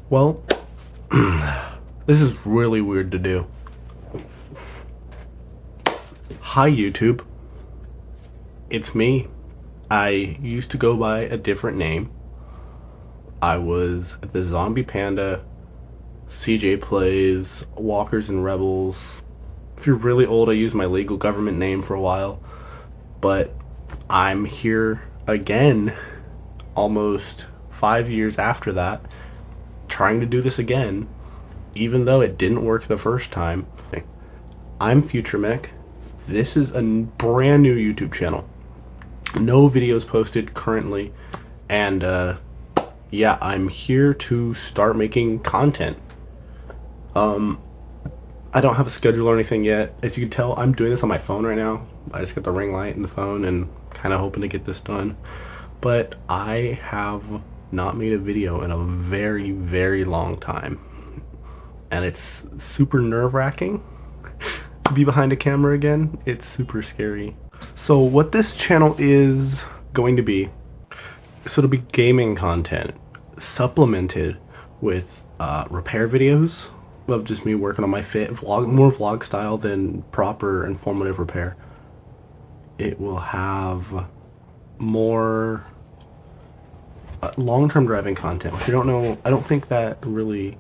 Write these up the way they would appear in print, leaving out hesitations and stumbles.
Well, this is really weird to do. Hi, YouTube. It's me. I used to go by a different name. I was the Zombie Panda, CJ Plays, Walkers and Rebels. If you're really old, I used my legal government name for a while. But I'm here again, almost 5 years after that, trying to do this again, even though it didn't work the first time. I'm futrmech. This is a brand new YouTube channel. No videos posted currently, and yeah, I'm here to start making content. I don't have a schedule or anything yet. As you can tell, I'm doing this on my phone right now. I just got the ring light in the phone and kind of hoping to get this done. But I have not made a video in a very, very long time. And it's super nerve-wracking to be behind a camera again. It's super scary. So what this channel is going to be, so it'll be gaming content supplemented with repair videos of just me working on my fit, more vlog style than proper informative repair. It will have more long-term driving content, which I don't think that really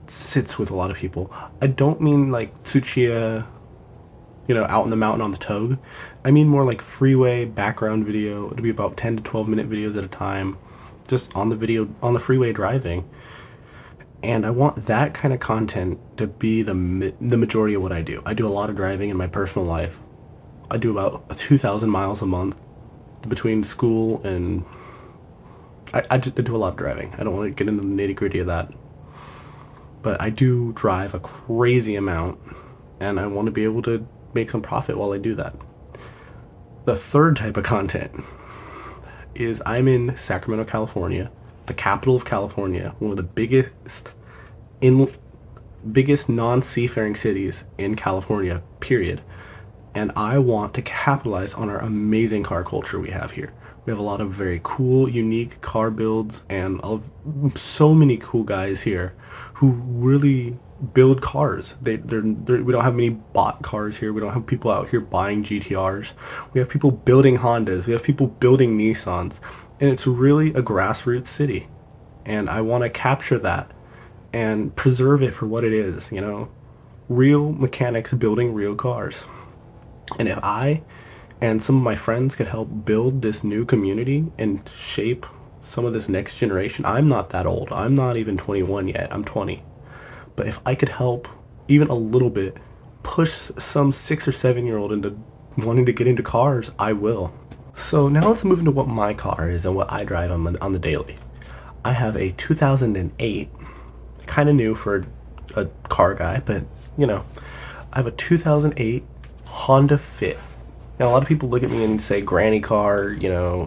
sits with a lot of people. I don't mean like Tsuchiya, out in the mountain on the Togue. I mean more like freeway background video. It'll be about 10 to 12 minute videos at a time, just on the freeway driving. And I want that kind of content to be the majority of what I do. I do a lot of driving in my personal life. I do about 2,000 miles a month between school and I do a lot of driving. I don't want to get into the nitty gritty of that. But I do drive a crazy amount, and I want to be able to make some profit while I do that. The third type of content is I'm in Sacramento, California, the capital of California, one of the biggest non-seafaring cities in California, period. And I want to capitalize on our amazing car culture we have here. We have a lot of very cool, unique car builds, and so many cool guys here who really build cars. We don't have many bought cars here. We don't have people out here buying GTRs. We have people building Hondas. We have people building Nissans. And it's really a grassroots city. And I want to capture that and preserve it for what it is, real mechanics building real cars. And if I and some of my friends could help build this new community and shape some of this next generation. I'm not that old. I'm not even 21 yet. I'm 20. But if I could help even a little bit push some 6 or 7-year-old into wanting to get into cars, I will. So now let's move into what my car is and what I drive on the daily. I have a 2008, kind of new for a car guy, but I have a 2008 Honda Fit. Now, a lot of people look at me and say, granny car,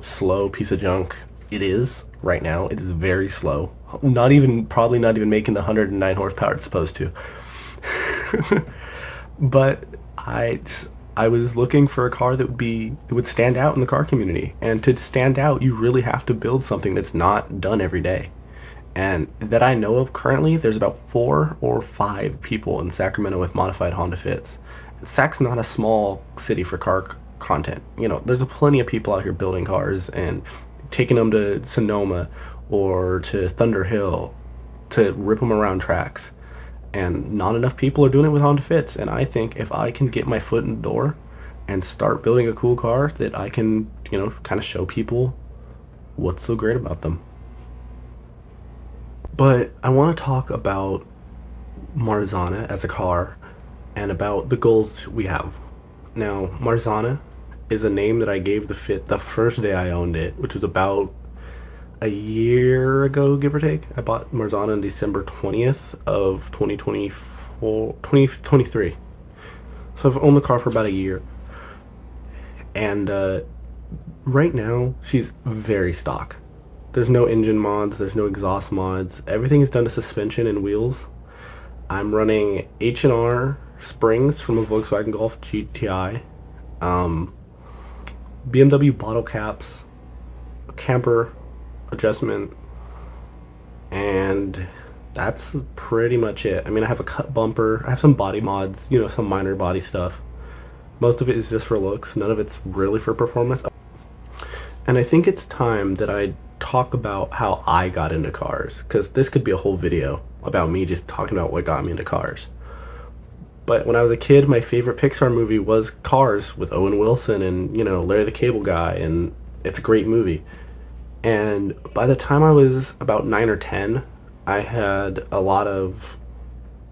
slow piece of junk. It is, right now. It is very slow. Probably not even making the 109 horsepower it's supposed to. But I was looking for a car that would stand out in the car community. And to stand out, you really have to build something that's not done every day. And that I know of currently, there's about 4 or 5 people in Sacramento with modified Honda Fits. Sac's not a small city for car content. There's plenty of people out here building cars and taking them to Sonoma or to Thunder Hill to rip them around tracks. And not enough people are doing it with Honda Fits. And I think if I can get my foot in the door and start building a cool car, that I can, kind of show people what's so great about them. But I want to talk about Marzanna as a car and about the goals we have. Now, Marzanna is a name that I gave the Fit the first day I owned it, which was about a year ago, give or take. I bought Marzanna on December 20th of 2023. So I've owned the car for about a year. And right now, she's very stock. There's no engine mods, there's no exhaust mods. Everything is done to suspension and wheels. I'm running H&R springs from a Volkswagen Golf GTI, BMW bottle caps, a camper adjustment, And that's pretty much it. I mean, I have a cut bumper, I have some body mods, some minor body stuff. Most of it is just for looks, none of it's really for performance. And I think it's time that I talk about how I got into cars, because this could be a whole video about me just talking about what got me into cars. But when I was a kid, my favorite Pixar movie was Cars with Owen Wilson and, Larry the Cable Guy, and it's a great movie. And by the time I was about 9 or 10, I had a lot of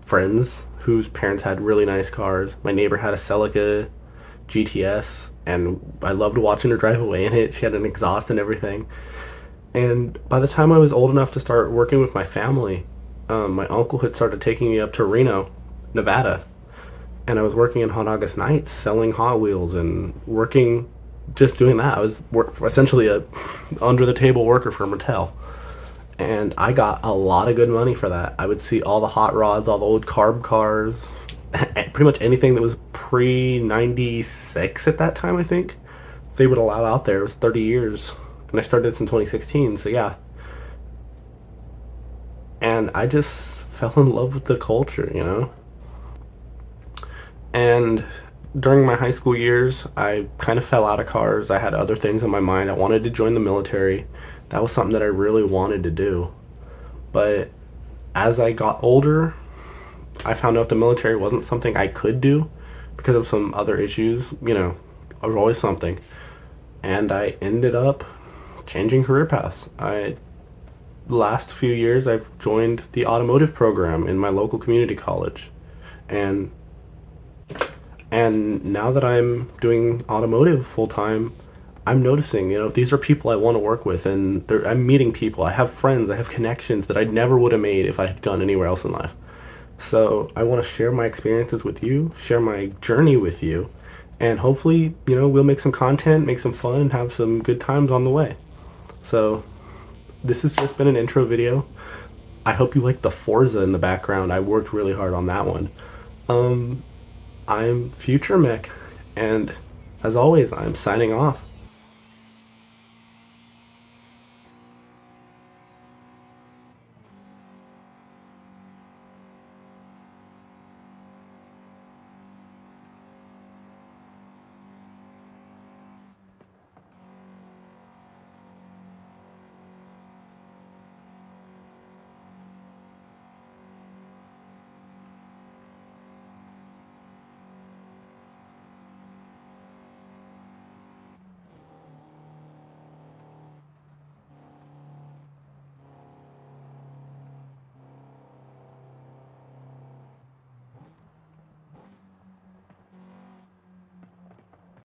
friends whose parents had really nice cars. My neighbor had a Celica GTS, and I loved watching her drive away in it. She had an exhaust and everything. And by the time I was old enough to start working with my family, my uncle had started taking me up to Reno, Nevada, and I was working in Hot August nights selling Hot Wheels and working, just doing that. I was essentially a under the table worker for Mattel, and I got a lot of good money for that. I would see all the hot rods, all the old carb cars, pretty much anything that was pre 96 at that time. I think they would allow out there. It was 30 years, and I started this in 2016. So yeah, and I just fell in love with the culture. And during my high school years, I kind of fell out of cars. I had other things in my mind. I wanted to join the military. That was something that I really wanted to do. But as I got older, I found out the military wasn't something I could do because of some other issues. There's always something. And I ended up changing career paths. The last few years, I've joined the automotive program in my local community college. And now that I'm doing automotive full time, I'm noticing, these are people I want to work with, and I'm meeting people. I have friends, I have connections that I never would have made if I had gone anywhere else in life. So I want to share my experiences with you, share my journey with you, and hopefully, we'll make some content, make some fun, and have some good times on the way. So this has just been an intro video. I hope you like the Forza in the background. I worked really hard on that one. I'm futrmech, and as always, I'm signing off.